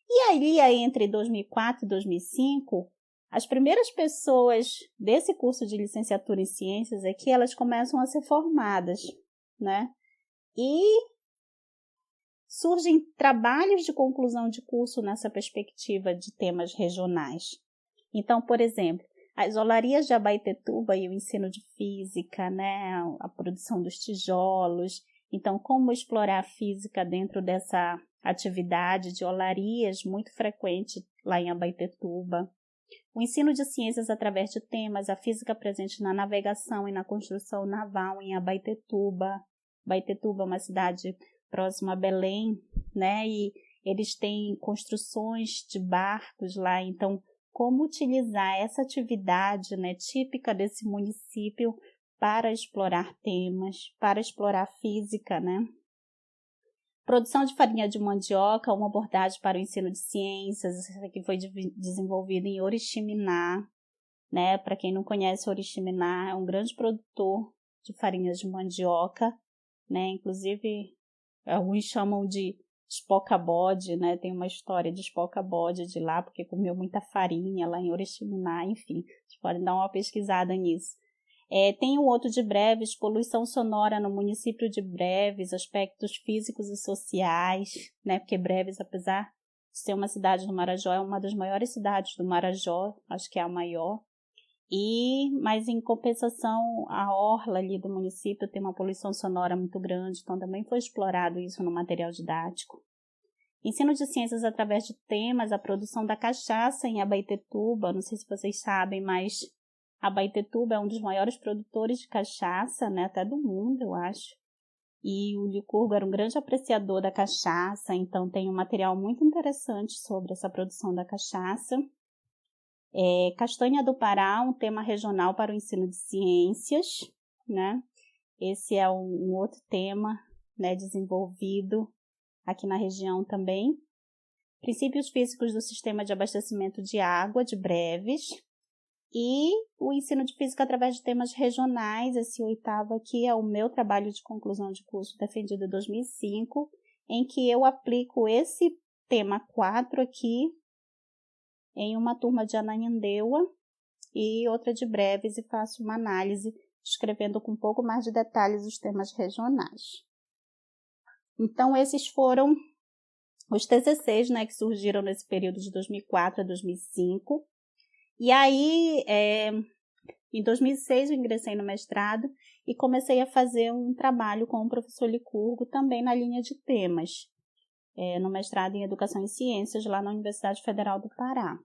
E aí, entre 2004 e 2005, as primeiras pessoas desse curso de licenciatura em ciências é que elas começam a ser formadas, né? E surgem trabalhos de conclusão de curso nessa perspectiva de temas regionais. Então, por exemplo, as olarias de Abaetetuba e o ensino de física, né, a produção dos tijolos. Então, como explorar a física dentro dessa atividade de olarias muito frequente lá em Abaetetuba. O ensino de ciências através de temas, a física presente na navegação e na construção naval em Abaetetuba. Abaetetuba é uma cidade próxima a Belém, né? E eles têm construções de barcos lá, então como utilizar essa atividade, né, típica desse município para explorar temas, para explorar física, né? Produção de farinha de mandioca, uma abordagem para o ensino de ciências, isso aqui foi desenvolvido em Oriximiná, né? Para quem não conhece, Oriximiná é um grande produtor de farinhas de mandioca, né? Inclusive, alguns chamam de Espocabode, né? Tem uma história de Espocabode de lá, porque comeu muita farinha lá em Oriximiná, enfim, vocês podem dar uma pesquisada nisso. Tem o outro de Breves, poluição sonora no município de Breves, aspectos físicos e sociais, né? Porque Breves, apesar de ser uma cidade do Marajó, é uma das maiores cidades do Marajó, acho que é a maior. Mas em compensação, a orla ali do município tem uma poluição sonora muito grande, então também foi explorado isso no material didático. Ensino de ciências através de temas, a produção da cachaça em Abaetetuba, não sei se vocês sabem, mas Abaetetuba é um dos maiores produtores de cachaça, né, até do mundo, eu acho. E o Licurgo era um grande apreciador da cachaça, então tem um material muito interessante sobre essa produção da cachaça. Castanha do Pará, um tema regional para o ensino de ciências, né? Esse é um outro tema, né, desenvolvido aqui na região também. Princípios físicos do sistema de abastecimento de água de Breves. E o ensino de física através de temas regionais, esse oitavo aqui é o meu trabalho de conclusão de curso defendido em 2005, em que eu aplico esse tema 4 aqui em uma turma de Ananindeua e outra de Breves e faço uma análise descrevendo com um pouco mais de detalhes os temas regionais. Então, esses foram os TCCs, né, que surgiram nesse período de 2004 a 2005. E aí, em 2006, eu ingressei no mestrado e comecei a fazer um trabalho com o professor Licurgo, também na linha de temas, no mestrado em Educação e Ciências, lá na Universidade Federal do Pará.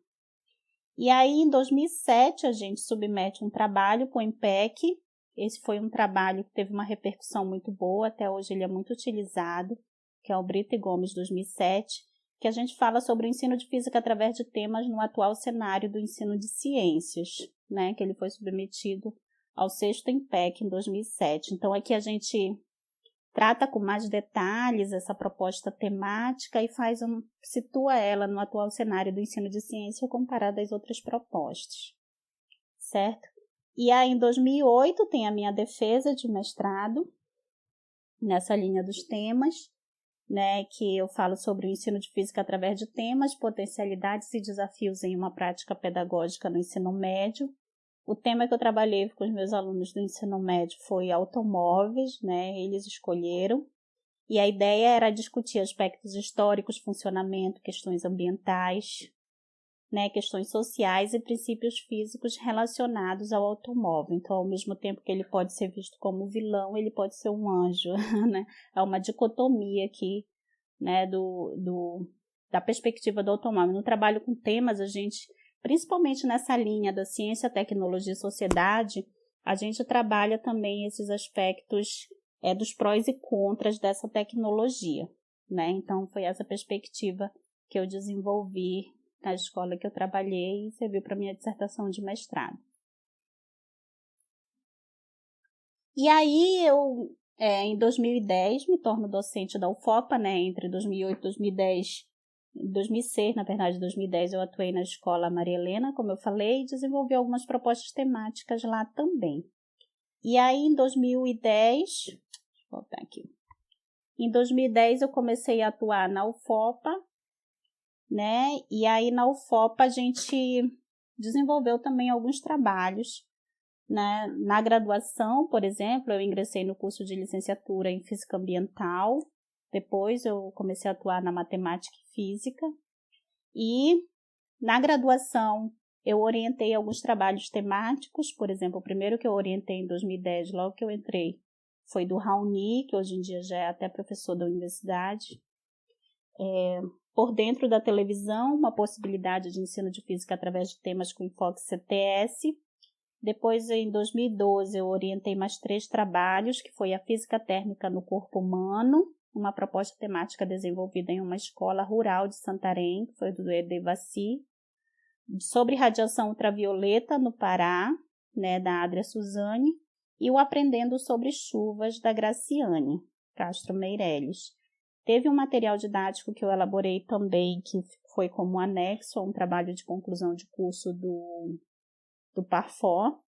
E aí, em 2007, a gente submete um trabalho para o IMPEC. Esse foi um trabalho que teve uma repercussão muito boa, até hoje ele é muito utilizado, que é o Brito e Gomes 2007, que a gente fala sobre o ensino de física através de temas no atual cenário do ensino de ciências, né, que ele foi submetido ao 6º IMPEC em 2007. Então, aqui a gente trata com mais detalhes essa proposta temática e situa ela no atual cenário do ensino de ciência comparado às outras propostas, certo? E aí, em 2008, tem a minha defesa de mestrado nessa linha dos temas. né, que eu falo sobre o ensino de física através de temas, potencialidades e desafios em uma prática pedagógica no ensino médio. O tema que eu trabalhei com os meus alunos do ensino médio foi automóveis, né, eles escolheram. E a ideia era discutir aspectos históricos, funcionamento, questões ambientais, né, questões sociais e princípios físicos relacionados ao automóvel. Então, ao mesmo tempo que ele pode ser visto como vilão, ele pode ser um anjo, né? É uma dicotomia aqui, né, da perspectiva do automóvel. No trabalho com temas, a gente, principalmente nessa linha da ciência, tecnologia e sociedade, a gente trabalha também esses aspectos dos prós e contras dessa tecnologia, né? Então, foi essa perspectiva que eu desenvolvi na escola que eu trabalhei e serviu para minha dissertação de mestrado. E aí, eu, em 2010, me torno docente da UFOPA, né? Entre 2008 e 2010, 2006, na verdade, 2010, eu atuei na escola Maria Helena, como eu falei, e desenvolvi algumas propostas temáticas lá também. E aí, em 2010, deixa eu voltar aqui. Em 2010, eu comecei a atuar na UFOPA, né? E aí, na UFOPA, a gente desenvolveu também alguns trabalhos, né? Na graduação, por exemplo, eu ingressei no curso de licenciatura em Física Ambiental. Depois, eu comecei a atuar na Matemática e Física. E, na graduação, eu orientei alguns trabalhos temáticos. Por exemplo, o primeiro que eu orientei em 2010, logo que eu entrei, foi do Raoni, que hoje em dia já é até professor da universidade. Por dentro da televisão, uma possibilidade de ensino de física através de temas com enfoque CTS. Depois, em 2012, eu orientei mais 3 trabalhos, que foi a física térmica no corpo humano, uma proposta temática desenvolvida em uma escola rural de Santarém, que foi do Edevassi, sobre radiação ultravioleta no Pará, né, da Adria Suzane, e o Aprendendo sobre Chuvas, da Graciane Castro Meirelles. Teve um material didático que eu elaborei também, que foi como anexo a um trabalho de conclusão de curso do Parfó,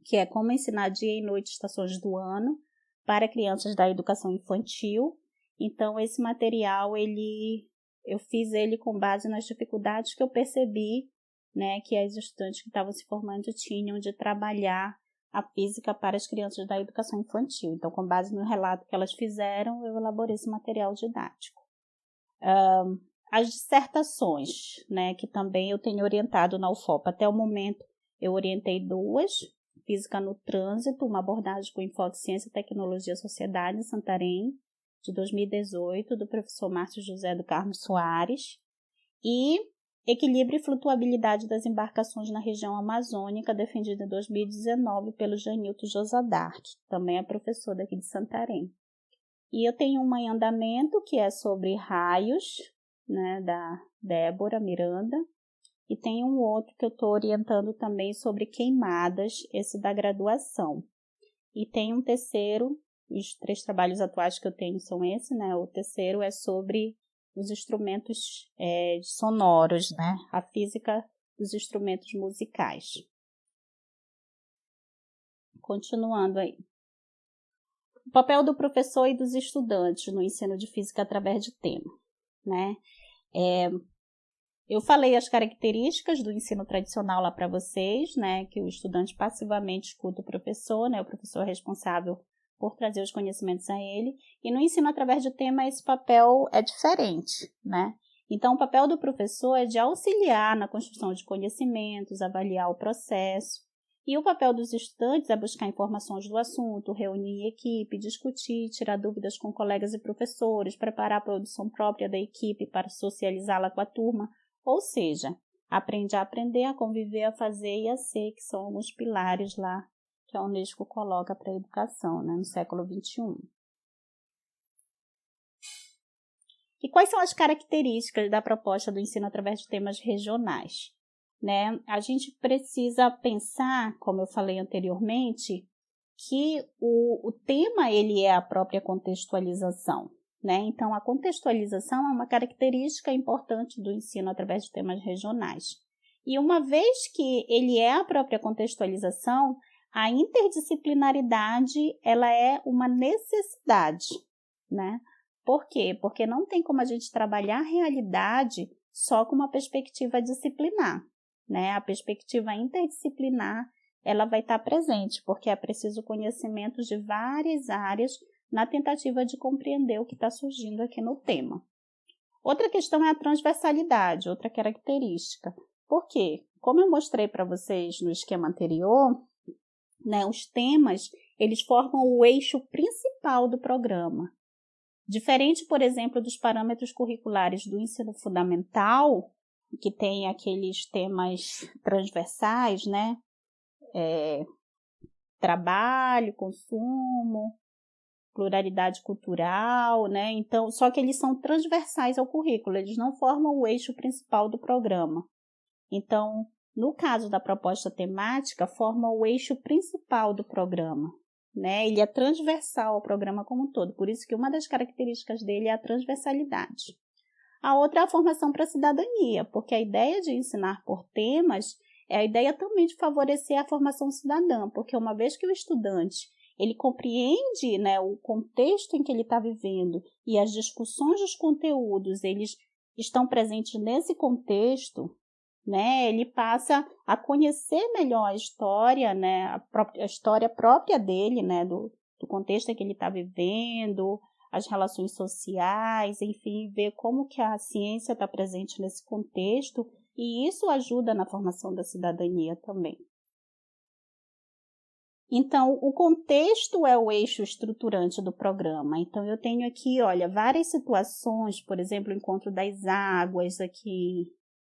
que é como ensinar dia e noite estações do ano para crianças da educação infantil. Então, esse material, eu fiz ele com base nas dificuldades que eu percebi, né, que as estudantes que estavam se formando tinham de trabalhar a física para as crianças da educação infantil. Então, com base no relato que elas fizeram, eu elaborei esse material didático. As dissertações, né, que também eu tenho orientado na UFOPA. Até o momento, eu orientei 2, Física no Trânsito, uma abordagem com enfoque Ciência, Tecnologia e Sociedade em Santarém, de 2018, do professor Márcio José do Carmo Soares, e Equilíbrio e Flutuabilidade das Embarcações na Região Amazônica, defendido em 2019 pelo Janilton Josadarte, também é professor daqui de Santarém. E eu tenho uma em andamento, que é sobre raios, né, da Débora Miranda, e tem um outro que eu estou orientando também sobre queimadas, esse da graduação. E tem um terceiro, os 3 trabalhos atuais que eu tenho são esse, né? O terceiro é sobre os instrumentos sonoros, né? A física dos instrumentos musicais. Continuando aí. O papel do professor e dos estudantes no ensino de física através de tema, né? Eu falei as características do ensino tradicional lá para vocês, né? Que o estudante passivamente escuta o professor, né? O professor é responsável por trazer os conhecimentos a ele. E no ensino através de tema, esse papel é diferente, né? Então, o papel do professor é de auxiliar na construção de conhecimentos, avaliar o processo. E o papel dos estudantes é buscar informações do assunto, reunir em equipe, discutir, tirar dúvidas com colegas e professores, preparar a produção própria da equipe para socializá-la com a turma. Ou seja, aprende a aprender, a conviver, a fazer e a ser, que são alguns pilares lá que a Unesco coloca para a educação, né, no século XXI. E quais são as características da proposta do ensino através de temas regionais? Né? A gente precisa pensar, como eu falei anteriormente, que o tema ele é a própria contextualização. Né? Então, a contextualização é uma característica importante do ensino através de temas regionais. E uma vez que ele é a própria contextualização, a interdisciplinaridade ela é uma necessidade, né? Por quê? Porque não tem como a gente trabalhar a realidade só com uma perspectiva disciplinar, né? A perspectiva interdisciplinar, ela vai estar presente, porque é preciso conhecimento de várias áreas na tentativa de compreender o que está surgindo aqui no tema. Outra questão é a transversalidade, outra característica. Por quê? Como eu mostrei para vocês no esquema anterior, né, os temas, eles formam o eixo principal do programa. Diferente, por exemplo, dos parâmetros curriculares do ensino fundamental, que tem aqueles temas transversais, né? Trabalho, consumo, pluralidade cultural, né? Então, só que eles são transversais ao currículo, eles não formam o eixo principal do programa. Então, no caso da proposta temática, forma o eixo principal do programa, né? Ele é transversal ao programa como um todo, por isso que uma das características dele é a transversalidade. A outra é a formação para a cidadania, porque a ideia de ensinar por temas é a ideia também de favorecer a formação cidadã, porque uma vez que o estudante ele compreende, né, o contexto em que ele está vivendo e as discussões dos conteúdos, eles estão presentes nesse contexto, né, ele passa a conhecer melhor a história, né, a história própria dele, né, do contexto em que ele está vivendo, as relações sociais, enfim, ver como que a ciência está presente nesse contexto, e isso ajuda na formação da cidadania também. Então, o contexto é o eixo estruturante do programa. Então, eu tenho aqui, olha, várias situações, por exemplo, o encontro das águas aqui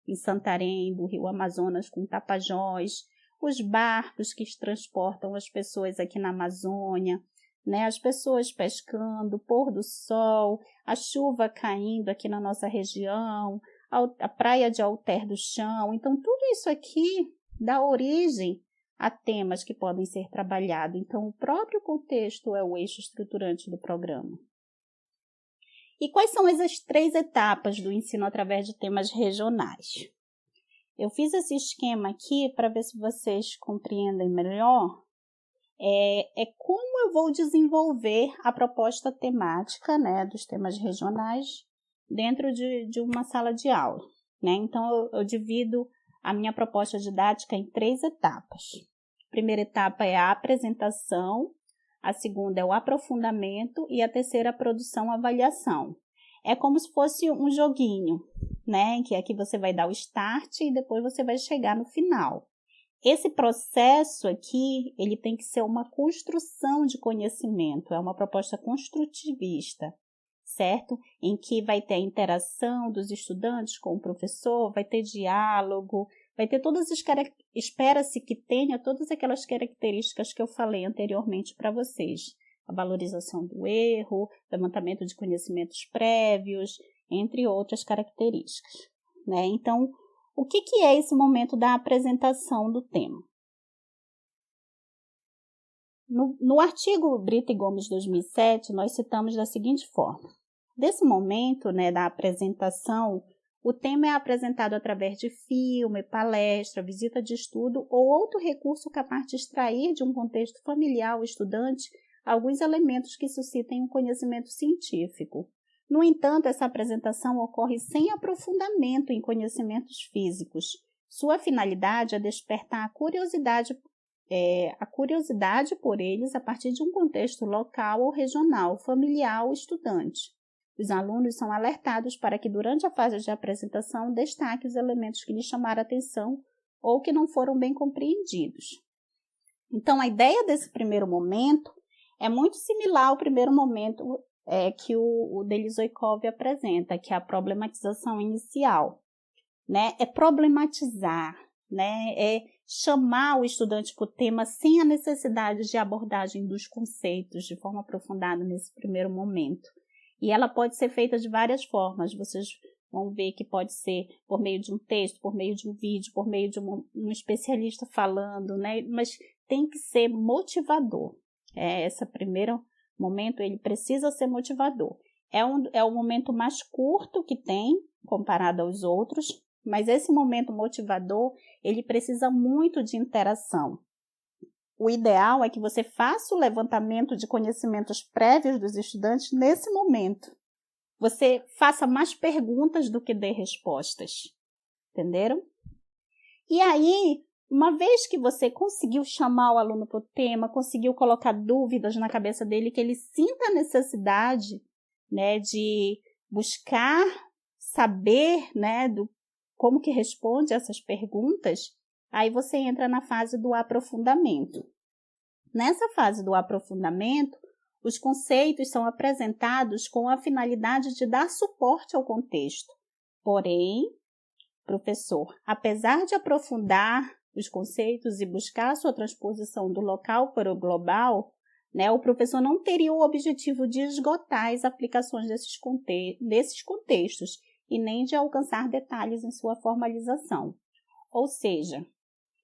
em Santarém, do Rio Amazonas com Tapajós, os barcos que transportam as pessoas aqui na Amazônia, né? As pessoas pescando, o pôr do sol, a chuva caindo aqui na nossa região, a praia de Alter do Chão. Então, tudo isso aqui dá origem a temas que podem ser trabalhados. Então, o próprio contexto é o eixo estruturante do programa. E quais são as 3 etapas do ensino através de temas regionais? Eu fiz esse esquema aqui para ver se vocês compreendem melhor. É como eu vou desenvolver a proposta temática, né, dos temas regionais dentro de uma sala de aula, né? Então, eu divido a minha proposta didática em 3 etapas. A primeira etapa é a apresentação, a segunda é o aprofundamento e a terceira a produção e avaliação. É como se fosse um joguinho, né? Que aqui você vai dar o start e depois você vai chegar no final. Esse processo aqui, ele tem que ser uma construção de conhecimento, é uma proposta construtivista, certo? Em que vai ter a interação dos estudantes com o professor, vai ter diálogo, vai ter espera-se que tenha todas aquelas características que eu falei anteriormente para vocês. A valorização do erro, levantamento de conhecimentos prévios, entre outras características, né? Então, o que é esse momento da apresentação do tema? No artigo Brito e Gomes 2007, nós citamos da seguinte forma. Desse momento, né, da apresentação, o tema é apresentado através de filme, palestra, visita de estudo ou outro recurso capaz de extrair de um contexto familiar ou estudante alguns elementos que suscitem um conhecimento científico. No entanto, essa apresentação ocorre sem aprofundamento em conhecimentos físicos. Sua finalidade é despertar a curiosidade por eles a partir de um contexto local ou regional, familiar ou estudante. Os alunos são alertados para que, durante a fase de apresentação, destaque os elementos que lhes chamaram a atenção ou que não foram bem compreendidos. Então, a ideia desse primeiro momento é muito similar ao primeiro momento que o Delizoikov apresenta, que é a problematização inicial, né? É problematizar, né? É chamar o estudante para o tema sem a necessidade de abordagem dos conceitos de forma aprofundada nesse primeiro momento. E ela pode ser feita de várias formas. Vocês vão ver que pode ser por meio de um texto, por meio de um vídeo, por meio de um especialista falando, né? Mas tem que ser motivador. Esse primeiro momento, ele precisa ser motivador. É o momento mais curto que tem, comparado aos outros, mas esse momento motivador, ele precisa muito de interação. O ideal é que você faça o levantamento de conhecimentos prévios dos estudantes nesse momento, você faça mais perguntas do que dê respostas. Entenderam? E aí, uma vez que você conseguiu chamar o aluno para o tema, conseguiu colocar dúvidas na cabeça dele, que ele sinta a necessidade, né, de buscar saber, né, como que responde essas perguntas, aí você entra na fase do aprofundamento. Nessa fase do aprofundamento, os conceitos são apresentados com a finalidade de dar suporte ao contexto. Porém, professor, apesar de aprofundar os conceitos e buscar a sua transposição do local para o global, né, o professor não teria o objetivo de esgotar as aplicações desses contextos e nem de alcançar detalhes em sua formalização. Ou seja,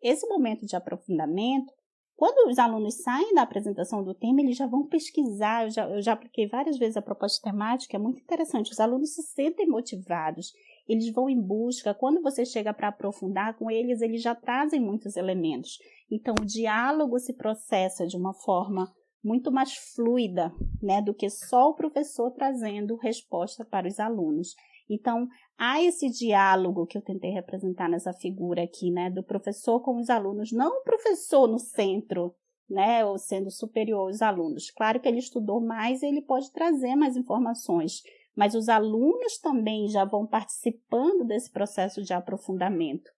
esse momento de aprofundamento, quando os alunos saem da apresentação do tema, eles já vão pesquisar. Eu já apliquei várias vezes a proposta temática, é muito interessante. Os alunos se sentem motivados, eles vão em busca. Quando você chega para aprofundar com eles, eles já trazem muitos elementos. Então, o diálogo se processa de uma forma muito mais fluida, né, do que só o professor trazendo resposta para os alunos. Então, há esse diálogo que eu tentei representar nessa figura aqui, né, do professor com os alunos, não o professor no centro, né, ou sendo superior aos alunos. Claro que ele estudou mais e ele pode trazer mais informações, mas os alunos também já vão participando desse processo de aprofundamento.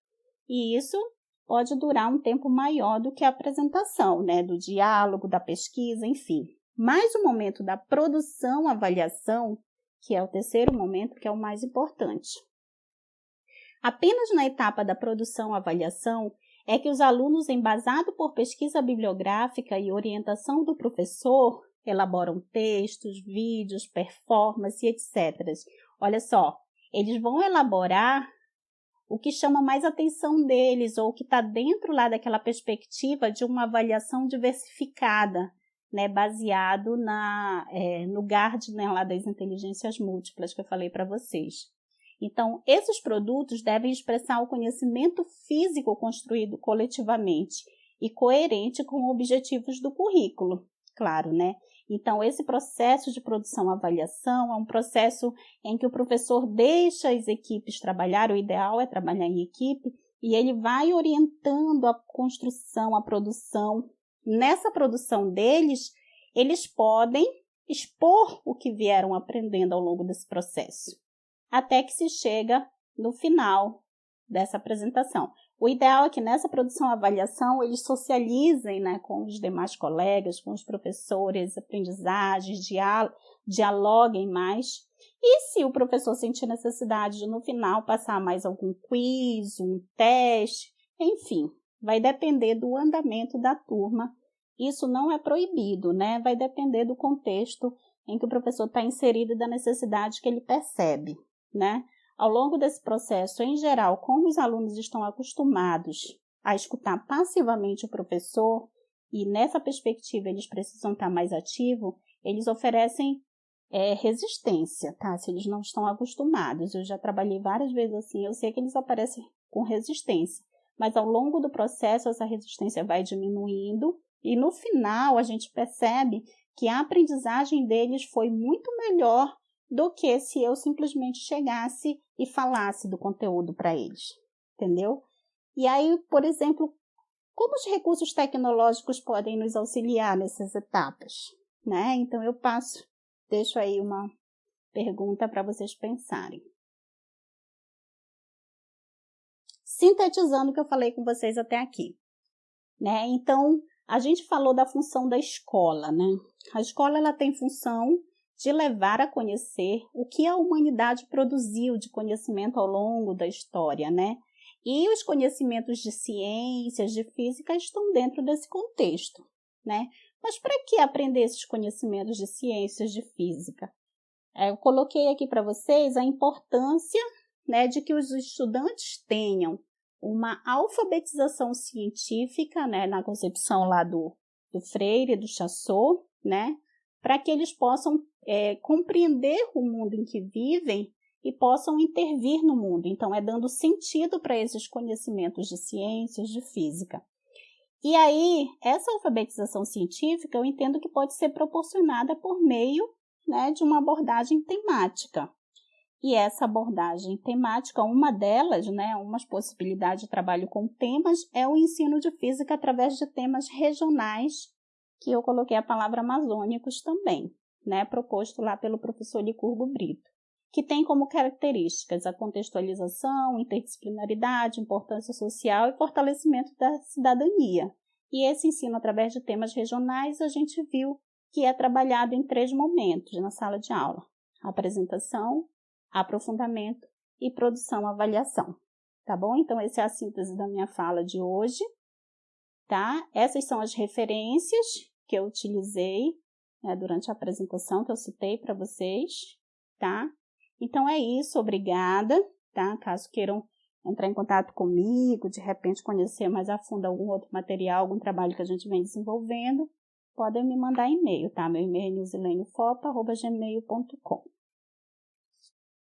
E isso pode durar um tempo maior do que a apresentação, né, do diálogo, da pesquisa, enfim. Mas o momento da produção-avaliação, que é o terceiro momento, que é o mais importante. Apenas na etapa da produção-avaliação é que os alunos, embasado por pesquisa bibliográfica e orientação do professor, elaboram textos, vídeos, performance, etc. Olha só, eles vão elaborar o que chama mais atenção deles, ou o que está dentro lá daquela perspectiva de uma avaliação diversificada, né, baseado no Gardner lá das inteligências múltiplas que eu falei para vocês. Então, esses produtos devem expressar o conhecimento físico construído coletivamente e coerente com os objetivos do currículo, claro, né? Então, esse processo de produção-avaliação é um processo em que o professor deixa as equipes trabalhar, o ideal é trabalhar em equipe, e ele vai orientando a construção, a produção. Nessa produção deles, eles podem expor o que vieram aprendendo ao longo desse processo, até que se chega no final dessa apresentação. O ideal é que nessa produção-avaliação eles socializem, né, com os demais colegas, com os professores, aprendizagens, dialoguem mais. E se o professor sentir necessidade de, no final, passar mais algum quiz, um teste, enfim, vai depender do andamento da turma. Isso não é proibido, né? Vai depender do contexto em que o professor está inserido e da necessidade que ele percebe, né? Ao longo desse processo, em geral, como os alunos estão acostumados a escutar passivamente o professor, e nessa perspectiva eles precisam estar mais ativos, eles oferecem resistência, tá? Se eles não estão acostumados. Eu já trabalhei várias vezes assim, eu sei que eles aparecem com resistência, mas ao longo do processo essa resistência vai diminuindo e no final a gente percebe que a aprendizagem deles foi muito melhor do que se eu simplesmente chegasse e falasse do conteúdo para eles, entendeu? E aí, por exemplo, como os recursos tecnológicos podem nos auxiliar nessas etapas, né? Então, deixo aí uma pergunta para vocês pensarem. Sintetizando o que eu falei com vocês até aqui, né? Então, a gente falou da função da escola, né? A escola, ela tem função de levar a conhecer o que a humanidade produziu de conhecimento ao longo da história, né? E os conhecimentos de ciências, de física, estão dentro desse contexto, né? Mas para que aprender esses conhecimentos de ciências, de física? Eu coloquei aqui para vocês a importância, né, de que os estudantes tenham uma alfabetização científica, né, na concepção lá do Freire, do Chassot, né? Para que eles possam compreender o mundo em que vivem e possam intervir no mundo. Então, é dando sentido para esses conhecimentos de ciências, de física. E aí, essa alfabetização científica, eu entendo que pode ser proporcionada por meio né, de uma abordagem temática. E essa abordagem temática, uma delas, né, umas possibilidades de trabalho com temas, é o ensino de física através de temas regionais, que eu coloquei a palavra amazônicos também, né, proposto lá pelo professor Licurgo Brito, que tem como características a contextualização, interdisciplinaridade, importância social e fortalecimento da cidadania. E esse ensino através de temas regionais a gente viu que é trabalhado em 3 momentos na sala de aula: apresentação, aprofundamento e produção-avaliação. Tá bom? Então, essa é a síntese da minha fala de hoje, tá? Essas são as referências que eu utilizei, né, durante a apresentação que eu citei para vocês, tá? Então, é isso. Obrigada, tá? Caso queiram entrar em contato comigo, de repente conhecer mais a fundo algum outro material, algum trabalho que a gente vem desenvolvendo, podem me mandar e-mail, tá? Meu e-mail é newsilenefopa@gmail.com.